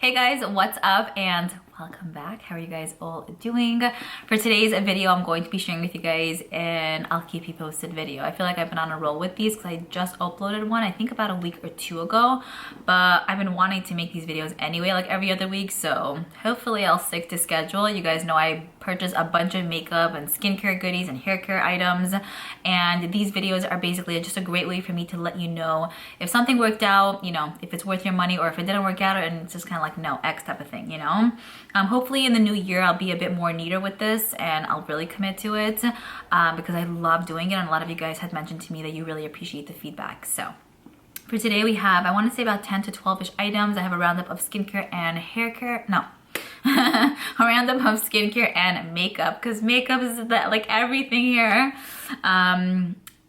Hey guys, what's up and welcome back. How are you guys all doing? For today's video, I'm going to be sharing with you guys an I'll keep you posted video. I feel like I've been on a roll with these because I just uploaded one, I think about a week or two ago, but I've been wanting to make these videos anyway, like every other week, so hopefully I'll stick to schedule. You guys know I purchased a bunch of makeup and skincare goodies and hair care items, and these videos are basically just a great way for me to let you know if something worked out, you know, if it's worth your money, or if it didn't work out, and it's just kind of like no X type of thing, you know. Hopefully in the new year I'll be a bit more neater with this and I'll really commit to it because I love doing it, and a lot of you guys had mentioned to me that you really appreciate the feedback. So for today we have, I want to say about 10 to 12-ish items. I have a roundup of skincare and hair care. No. A roundup of skincare and makeup, because makeup is like everything here.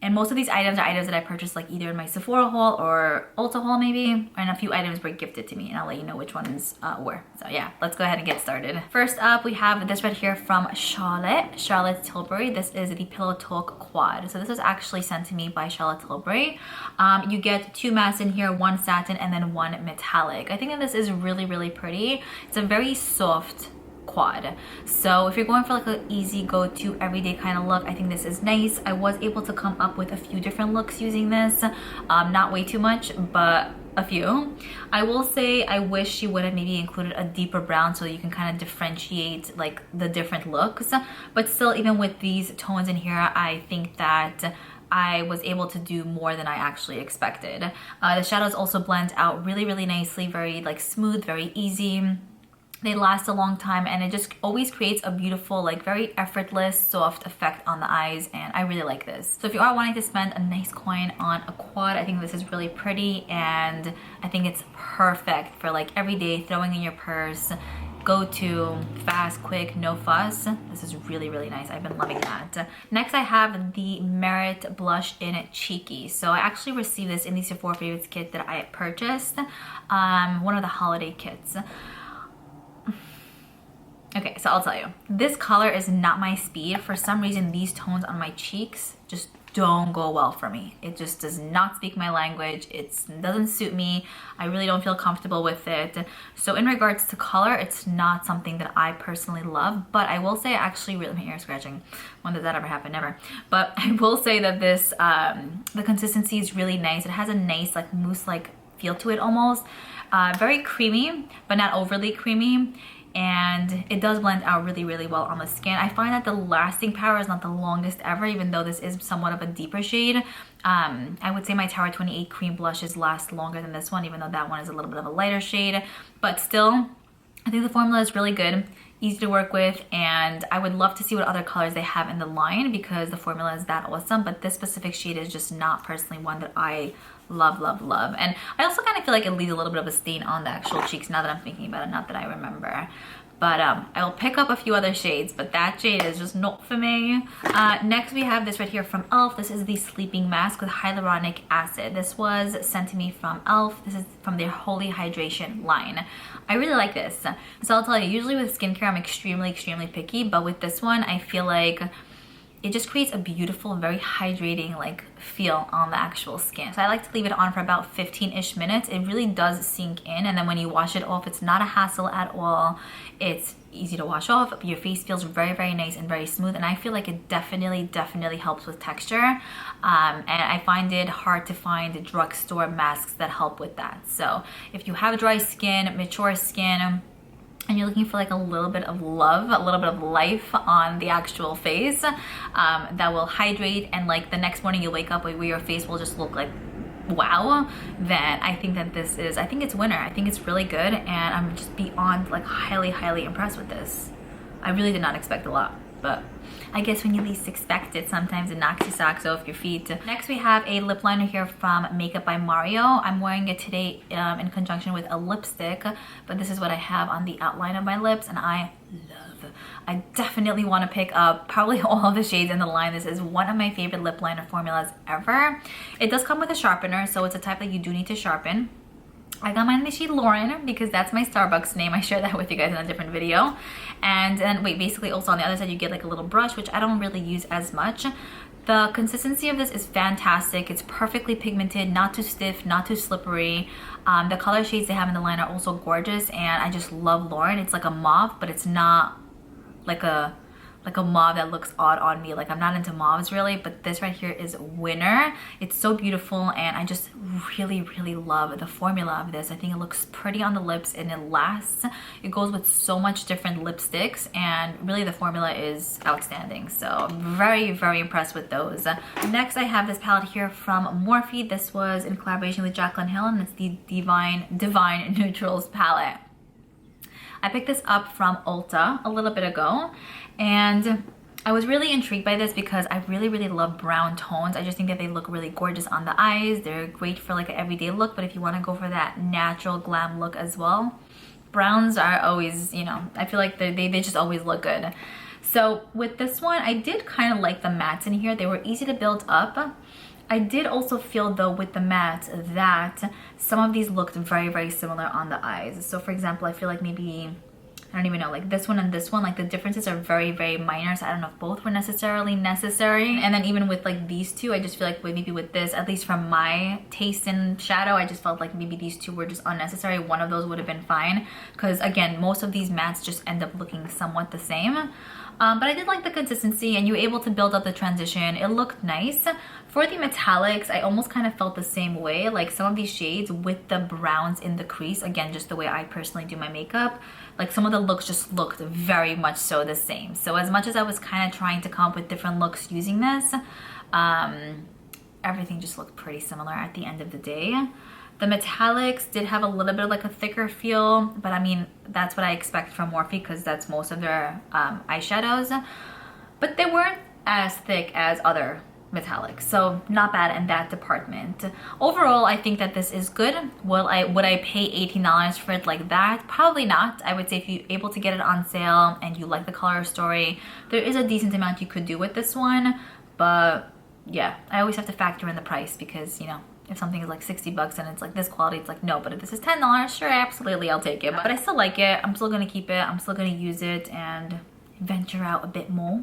And most of these items are items that I purchased like either in my Sephora haul or Ulta haul maybe, and a few items were gifted to me, and I'll let you know which ones were. So yeah, let's go ahead and get started. First up, we have this right here from Charlotte Tilbury. This is the Pillow Talk Quad. So this was actually sent to me by Charlotte Tilbury. You get 2 mattes in here, 1 satin and then 1 metallic. I think that this is really, really pretty. It's a very soft quad, so if you're going for like an easy go-to everyday kind of look, I think this is nice. I was able to come up with a few different looks using this, not way too much, but a few. I will say I wish she would have maybe included a deeper brown so you can kind of differentiate like the different looks, but still, even with these tones in here, I think that I was able to do more than I actually expected. The shadows also blend out really, really nicely, very like smooth, very easy. They last a long time, and it just always creates a beautiful, like very effortless, soft effect on the eyes, and I really like this. So if you are wanting to spend a nice coin on a quad, I think this is really pretty, and I think it's perfect for like every day, throwing in your purse, go to, fast, quick, no fuss. This is really, really nice. I've been loving that. Next, I have the Merit Blush in Cheeky. So I actually received this in the Sephora Favorites kit that I purchased, one of the holiday kits. Okay, so I'll tell you, this color is not my speed. For some reason, these tones on my cheeks just don't go well for me. It just does not speak my language. It doesn't suit me. I really don't feel comfortable with it. So in regards to color, it's not something that I personally love, but I will say I actually really, my ear scratching. When did that ever happen? Never. But I will say that this, the consistency is really nice. It has a nice like mousse-like feel to it almost. Very creamy, but not overly creamy. And it does blend out really, really well on the skin. I find that the lasting power is not the longest ever, even though this is somewhat of a deeper shade. I would say my Tower 28 cream blushes last longer than this one, even though that one is a little bit of a lighter shade. But still, I think the formula is really good, easy to work with, and I would love to see what other colors they have in the line because the formula is that awesome. But this specific shade is just not personally one that I love, love, love. And I also kind of feel like it leaves a little bit of a stain on the actual cheeks now that I'm thinking about it, not that I remember. But I'll pick up a few other shades, but that shade is just not for me. Next, we have this right here from e.l.f. This is the Sleeping Mask with Hyaluronic Acid. This was sent to me from e.l.f. This is from their Holy Hydration line. I really like this. So I'll tell you, usually with skincare, I'm extremely, extremely picky, but with this one, I feel like it just creates a beautiful, very hydrating like feel on the actual skin. So I like to leave it on for about 15-ish minutes. It really does sink in, and then when you wash it off, it's not a hassle at all. It's easy to wash off. Your face feels very, very nice and very smooth, and I feel like it definitely, definitely helps with texture. And I find it hard to find drugstore masks that help with that. So if you have dry skin, mature skin, and you're looking for like a little bit of love, a little bit of life on the actual face, that will hydrate, and like the next morning you wake up where your face will just look like wow, then I think that this is, I think it's winner. I think it's really good, and I'm just beyond like highly, highly impressed with this. I really did not expect a lot, but I guess when you least expect it, sometimes it knocks your socks off your feet. Next, we have a lip liner here from Makeup by Mario. I'm wearing it today in conjunction with a lipstick, but this is what I have on the outline of my lips, and I love. I definitely want to pick up probably all of the shades in the line. This is one of my favorite lip liner formulas ever. It does come with a sharpener, so it's a type that you do need to sharpen. I got mine in the shade Lauren because that's my Starbucks name. I shared that with you guys in a different video. And then wait, basically also on the other side you get like a little brush, which I don't really use as much. The consistency of this is fantastic. It's perfectly pigmented, not too stiff, not too slippery. The color shades they have in the line are also gorgeous, and I just love Lauren. It's like a mauve, but it's not like a mauve that looks odd on me. Like, I'm not into mauves really, but this right here is winner. It's so beautiful, and I just really, really love the formula of this. I think it looks pretty on the lips and it lasts. It goes with so much different lipsticks, and really the formula is outstanding. So I'm very, very impressed with those. Next, I have this palette here from Morphe. This was in collaboration with Jaclyn Hill, and it's the Divine Neutrals palette. I picked this up from Ulta a little bit ago, and I was really intrigued by this because I really, really love brown tones. I just think that they look really gorgeous on the eyes. They're great for like an everyday look, but if you want to go for that natural glam look as well, browns are always, you know, I feel like they just always look good. So with this one, I did kind of like the mattes in here. They were easy to build up. I did also feel though with the matte that some of these looked very, very similar on the eyes. So for example, I feel like maybe, I don't even know, like this one and this one, like the differences are very, very minor. So I don't know if both were necessarily necessary. And then even with like these two, I just feel like maybe with this, at least from my taste in shadow, I just felt like maybe these two were just unnecessary. One of those would have been fine. Because again, most of these mattes just end up looking somewhat the same. But I did like the consistency, and you were able to build up the transition. It looked nice. For the metallics, I almost kind of felt the same way. Like some of these shades with the browns in the crease, again, just the way I personally do my makeup, like some of the looks just looked very much so the same. So as much as I was kind of trying to come up with different looks using this, everything just looked pretty similar at the end of the day. The metallics did have a little bit of like a thicker feel, but I mean, that's what I expect from Morphe because that's most of their eyeshadows. But they weren't as thick as other metallics, so not bad in that department. Overall, I think that this is good. Would I pay $18 for it like that? Probably not. I would say if you're able to get it on sale and you like the color story, there is a decent amount you could do with this one. But yeah, I always have to factor in the price because, you know, if something is like 60 bucks and it's like this quality, it's like no. But if this is $10, sure, absolutely, I'll take it. But I still like it. I'm still gonna keep it. I'm still gonna use it and venture out a bit more.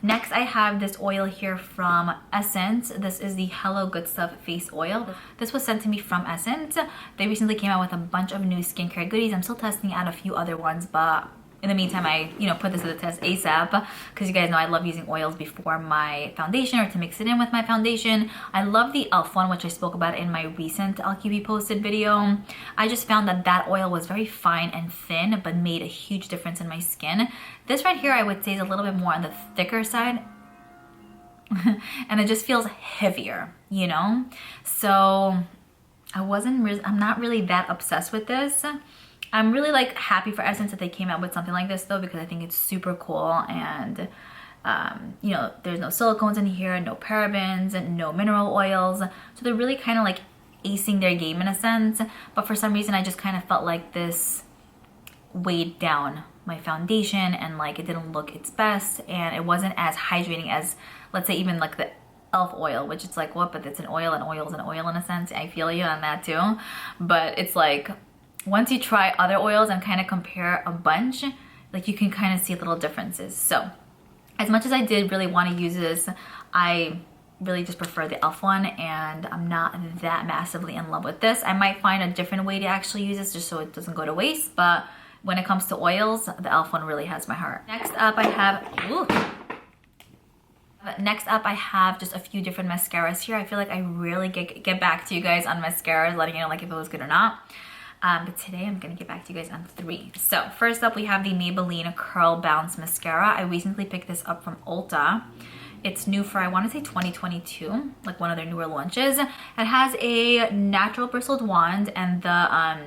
Next, I have this oil here from Essence. This is the Hello Good Stuff face oil. This was sent to me from Essence. They recently came out with a bunch of new skincare goodies. I'm still testing out a few other ones, but in the meantime, I put this to the test ASAP because you guys know I love using oils before my foundation or to mix it in with my foundation. I love the e.l.f. one, which I spoke about in my recent LQB posted video. I just found that that oil was very fine and thin, but made a huge difference in my skin. This right here, I would say, is a little bit more on the thicker side. And it just feels heavier, you know? So I'm not really that obsessed with this. I'm really like happy for Essence that they came out with something like this though, because I think it's super cool. And you know, there's no silicones in here, no parabens, and no mineral oils. So they're really kind of like acing their game in a sense. But for some reason, I just kind of felt like this weighed down my foundation and like it didn't look its best, and it wasn't as hydrating as, let's say, even like the e.l.f. oil, which it's like, what, but it's an oil, and oil's an oil in a sense. I feel you on that too. But it's like, once you try other oils and kind of compare a bunch, like you can kind of see little differences. So as much as I did really want to use this, I really just prefer the e.l.f. one, and I'm not that massively in love with this. I might find a different way to actually use this just so it doesn't go to waste, but when it comes to oils, the e.l.f. one really has my heart. Next up I have just a few different mascaras here. I feel like I really get back to you guys on mascaras, letting you know like if it was good or not. But today I'm gonna get back to you guys on 3. So first up, we have the Maybelline Curl Bounce Mascara. I recently picked this up from Ulta. It's new for, I want to say 2022, like one of their newer launches. It has a natural bristled wand, and the I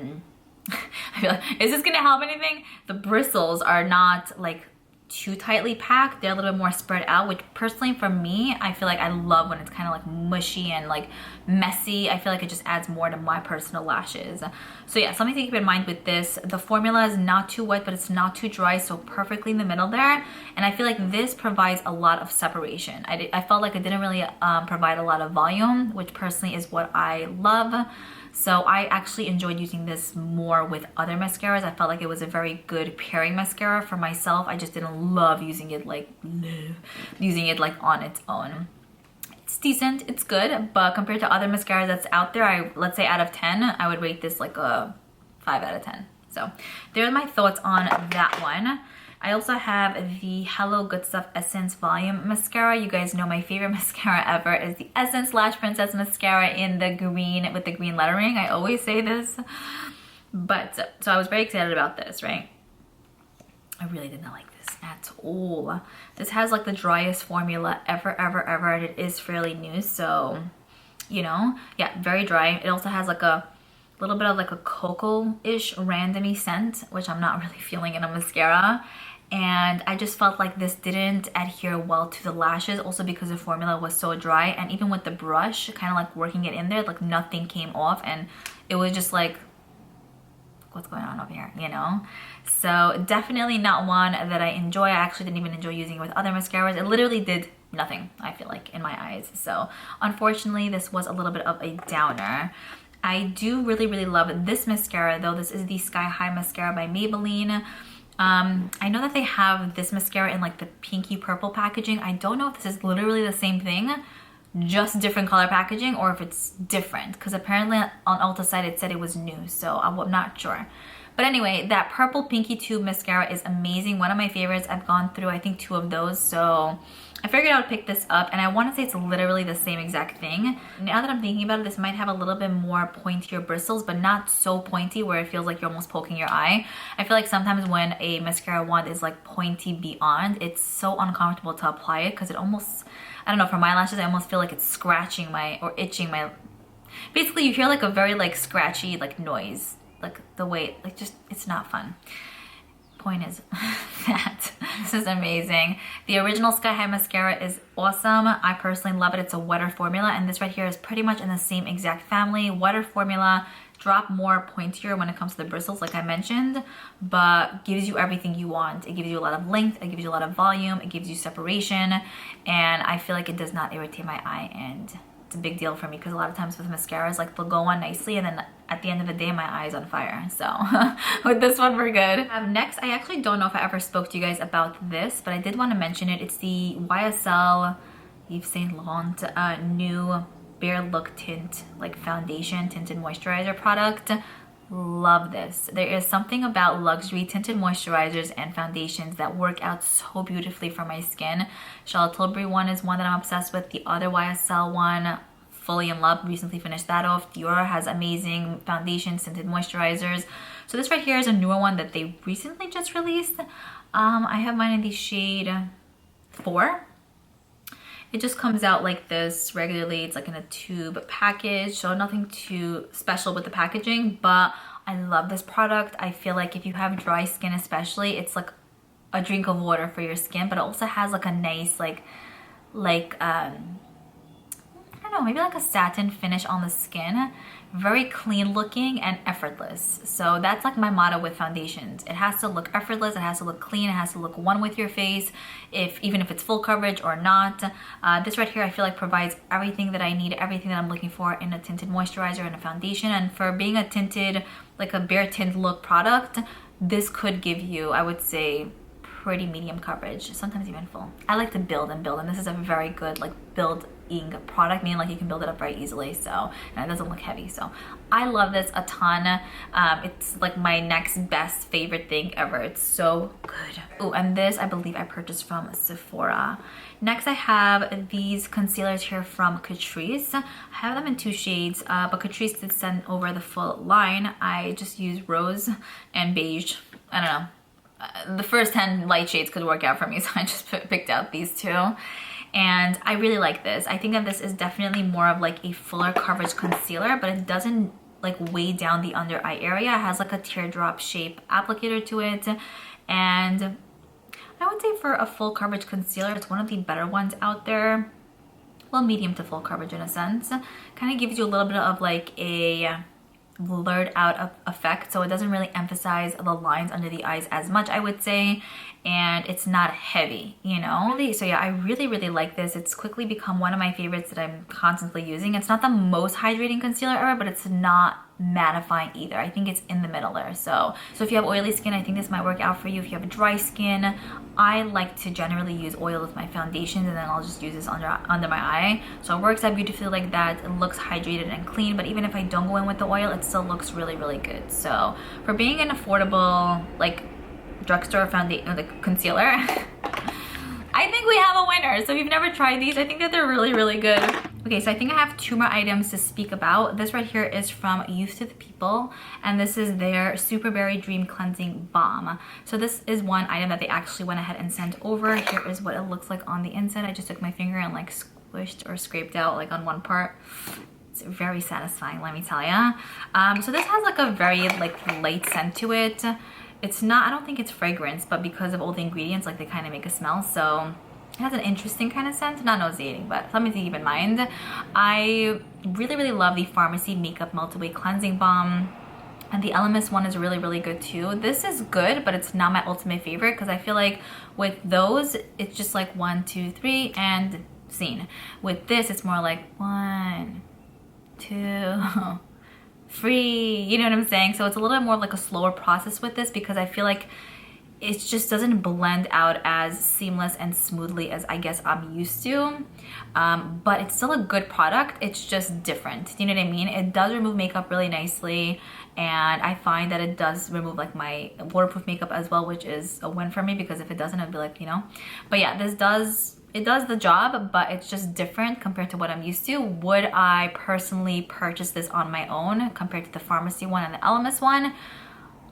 feel like, is this gonna help anything? The bristles are not like too tightly packed. They're a little bit more spread out, which personally for me, I feel like I love when it's kind of like mushy and like messy. I feel like it just adds more to my personal lashes. So yeah, something to keep in mind with this. The formula is not too wet, but it's not too dry, so perfectly in the middle there. And I feel like this provides a lot of separation. I felt like it didn't really provide a lot of volume, which personally is what I love. So I actually enjoyed using this more with other mascaras. I felt like it was a very good pairing mascara for myself. I just didn't love using it like on its own. decent, it's good, but compared to other mascaras that's out there, let's say out of 10, I would rate this like a 5 out of 10. So there's my thoughts on that one. I also have the Hello Good Stuff Essence Volume Mascara. You guys know my favorite mascara ever is the Essence Lash Princess Mascara in the green with the green lettering. I always say this. But, so I was very excited about this, right? I really did not like this at all. This has like the driest formula ever, and it is fairly new. So, you know, yeah, very dry. It also has like a little bit of like a cocoa-ish randomy scent, which I'm not really feeling in a mascara. And I just felt like this didn't adhere well to the lashes, also because the formula was so dry. And even with the brush, kind of like working it in there, like nothing came off. And it was just like, what's going on over here, you know? So definitely not one that I enjoy. I actually didn't even enjoy using it with other mascaras. It literally did nothing, I feel like, in my eyes. So unfortunately, this was a little bit of a downer. I do really love this mascara though. This is the Sky High Mascara by Maybelline. I know that they have this mascara in like the pinky purple packaging. I don't know if this is literally the same thing, just different color packaging, or if it's different, because apparently on Ulta's site it said it was new, so I'm not sure. But anyway, that purple pinky tube mascara is amazing. One of my favorites. I've gone through I think 2 of those, so I figured I would pick this up, and I want to say it's literally the same exact thing. Now that I'm thinking about it, this might have a little bit more pointier bristles, but not so pointy where it feels like you're almost poking your eye. I feel like sometimes when a mascara wand is like pointy beyond, it's so uncomfortable to apply it because it almost, I don't know, for my lashes, I almost feel like it's scratching my, or itching my, basically you hear like a very like scratchy like noise, like the way, like just, it's not fun. Point is that this is amazing. The original Sky High mascara is awesome. I personally love it. It's a wetter formula, and this right here is pretty much in the same exact family. Wetter formula, drop more pointier when it comes to the bristles, like I mentioned, but gives you everything you want. It gives you a lot of length, it gives you a lot of volume, it gives you separation, and I feel like it does not irritate my eye, and it's a big deal for me because a lot of times with mascaras, like they'll go on nicely and then at the end of the day my eye is on fire. So with this one we're good. Next, I actually don't know if I ever spoke to you guys about this, but I did want to mention it. It's the YSL Yves Saint Laurent new Bare Look Tint like foundation tinted moisturizer product. Love this. There is something about luxury tinted moisturizers and foundations that work out so beautifully for my skin. Charlotte Tilbury one is one that I'm obsessed with. The other YSL one, fully in love, recently finished that off. Liora has amazing foundations, tinted moisturizers. So this right here is a newer one that they recently just released. I have mine in the shade 4. It just comes out like this regularly. It's like in a tube package, so nothing too special with the packaging, but I love this product. I feel like if you have dry skin especially, it's like a drink of water for your skin, but it also has like a nice I don't know, maybe like a satin finish on the skin. Very clean looking and effortless. So that's like my motto with foundations. It has to look effortless, it has to look clean, it has to look one with your face, even if it's full coverage or not. This right here I feel like provides everything that I need, everything that I'm looking for in a tinted moisturizer and a foundation. And for being a tinted, like a bare tint look product, this could give you, I would say, pretty medium coverage, sometimes even full. I like to build, and this is a very good like building product, meaning like you can build it up very easily, so, and it doesn't look heavy. So I love this a ton. It's like my next best favorite thing ever. It's so good. Oh, and this I believe I purchased from Sephora. Next I have these concealers here from Catrice. I have them in 2 shades, but Catrice did send over the full line. I just used rose and beige. I don't know. The first 10 light shades could work out for me, so I just picked out these 2. And I really like this. I think that this is definitely more of like a fuller coverage concealer, but it doesn't like weigh down the under eye area. It has like a teardrop shape applicator to it. And I would say for a full coverage concealer, it's one of the better ones out there. Well, medium to full coverage in a sense. Kind of gives you a little bit of like a blurred out effect, so it doesn't really emphasize the lines under the eyes as much, I would say, and it's not heavy, you know. So yeah, I really like this. It's quickly become one of my favorites that I'm constantly using. It's not the most hydrating concealer ever, but it's not mattifying either. I think it's in the middle there. So if you have oily skin, I think this might work out for you. If you have dry skin, I like to generally use oil with my foundations, and then I'll just use this under my eye. So it works out beautifully like that. It looks hydrated and clean, but even if I don't go in with the oil, it still looks really, really good. So for being an affordable, like, drugstore foundation, like, concealer, I think we have a winner. So if you've never tried these, I think that they're really, really good. Okay, so I think I have 2 more items to speak about. This right here is from Youth to the People, and this is their Super Berry Dream Cleansing Balm. So this is one item that they actually went ahead and sent over. Here is what it looks like on the inside. I just took my finger and like squished or scraped out like on one part. It's very satisfying, let me tell ya. So this has like a very like light scent to it. It's not, I don't think it's fragrance, but because of all the ingredients, like they kind of make a smell. So it has an interesting kind of scent, not nauseating, but something to keep in mind. I really, really love the Pharmacy Makeup Melt-Away Cleansing Balm. And the LMS one is really, really good too. This is good, but it's not my ultimate favorite because I feel like with those, it's just like 1, 2, 3, and scene. With this, it's more like 1, 2, 3, you know what I'm saying? So it's a little bit more of like a slower process with this because I feel like it just doesn't blend out as seamless and smoothly as I guess I'm used to. But it's still a good product. It's just different. Do you know what I mean? It does remove makeup really nicely, and I find that it does remove like my waterproof makeup as well, which is a win for me because if it doesn't, I'd be like, you know. But yeah, it does the job, but it's just different compared to what I'm used to. Would I personally purchase this on my own compared to the pharmacy one and the LMS one?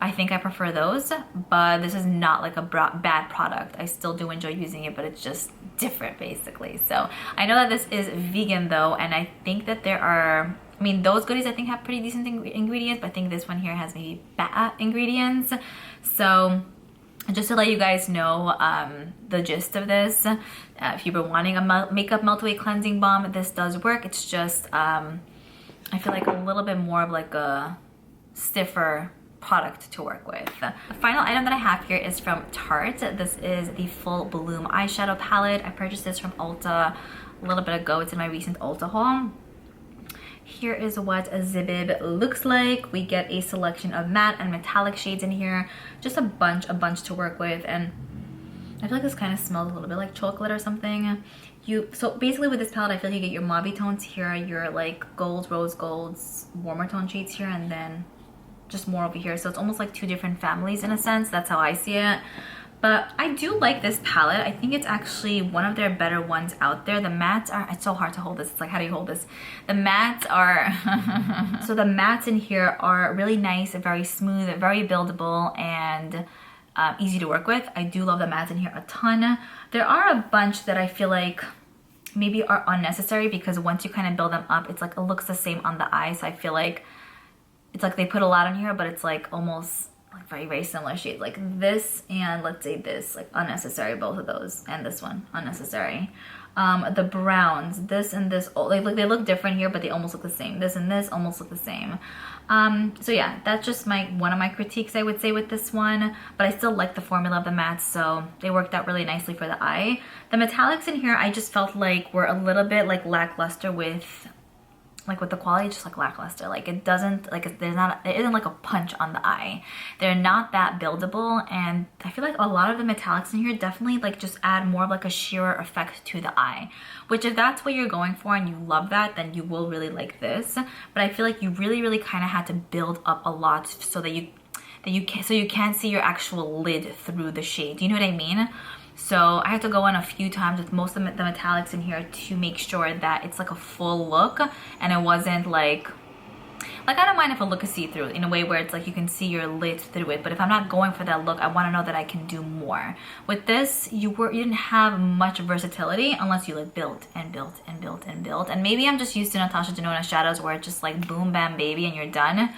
I think I prefer those, but this is not like a bad product. I still do enjoy using it, but it's just different basically. So I know that this is vegan though, and I think that there are, I mean, those goodies I think have pretty decent ingredients, but I think this one here has maybe bad ingredients. So just to let you guys know the gist of this, if you've been wanting a makeup melt-away cleansing balm, this does work. It's just, I feel like a little bit more of like a stiffer product to work with. The final item that I have here is from Tarte. This is the Full Bloom eyeshadow palette. I purchased this from Ulta a little bit ago. It's in my recent Ulta haul. Here is what a Zibib looks like. We get a selection of matte and metallic shades in here. Just a bunch to work with, and I feel like this kind of smells a little bit like chocolate or something. So basically with this palette, I feel like you get your mauve tones here, your like golds, rose golds, warmer tone shades here, and then just more over here. So it's almost like 2 different families in a sense. That's how I see it. But I do like this palette. I think it's actually one of their better ones out there. The mattes are, it's so hard to hold this. It's like, how do you hold this? The mattes are, so the mattes in here are really nice, very smooth, very buildable, and easy to work with. I do love the mattes in here a ton. There are a bunch that I feel like maybe are unnecessary because once you kind of build them up, it's like it looks the same on the eye. So I feel like it's like they put a lot in here, but it's like almost like very, very similar shades. Like this and let's say this, like unnecessary, both of those, and this one, unnecessary. The browns, this and this, they look different here, but they almost look the same. This and this almost look the same. So yeah, that's just one of my critiques I would say with this one, but I still like the formula of the mattes, so they worked out really nicely for the eye. The metallics in here, I just felt like were a little bit like lackluster with the quality, just like lackluster. Like it doesn't, like there isn't like a punch on the eye. They're not that buildable, and I feel like a lot of the metallics in here definitely like just add more of like a sheerer effect to the eye, which if that's what you're going for and you love that, then you will really like this. But I feel like you really, really kind of had to build up a lot so that you can't see your actual lid through the shade. Do you know what I mean? So I had to go in a few times with most of the metallics in here to make sure that it's like a full look, and it wasn't like I don't mind if a look is see-through in a way where it's like you can see your lid through it, but if I'm not going for that look, I want to know that I can do more. With this, you didn't have much versatility unless you like built and built and built and built, and maybe I'm just used to Natasha Denona shadows where it's just like boom bam baby and you're done.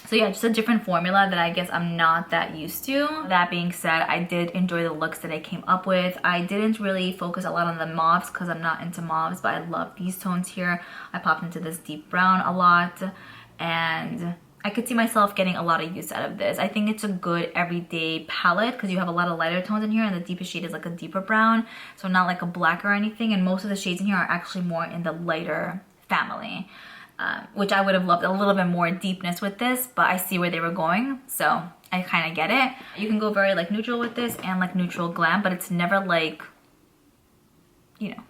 So yeah, just a different formula that I guess I'm not that used to. That being said, I did enjoy the looks that I came up with. I didn't really focus a lot on the mauves because I'm not into mauves, but I love these tones here. I popped into this deep brown a lot, and I could see myself getting a lot of use out of this. I think it's a good everyday palette because you have a lot of lighter tones in here, and the deepest shade is like a deeper brown, so not like a black or anything, and most of the shades in here are actually more in the lighter family. which I would have loved a little bit more deepness with this, but I see where they were going, so I kind of get it. You can go very like neutral with this and like neutral glam, but it's never like, you know,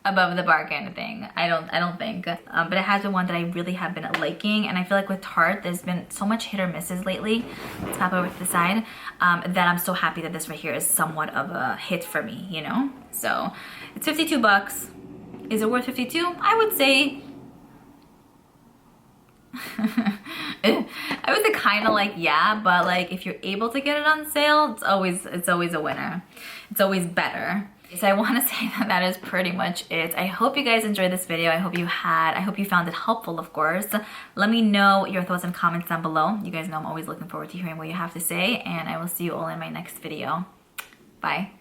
above the bar kind of thing. I don't think. But it has been one that I really have been liking, and I feel like with Tarte, there's been so much hit or misses lately. Let's pop over to the side. That I'm so happy that this right here is somewhat of a hit for me, you know? So it's 52 bucks. Is it worth 52? I would say I would say kind of like yeah, but like if you're able to get it on sale, it's always a winner. It's always better. So I want to say that is pretty much it. I hope you guys enjoyed this video. I hope you found it helpful, of course. Let me know your thoughts and comments down below. You guys know I'm always looking forward to hearing what you have to say, and I will see you all in my next video. Bye.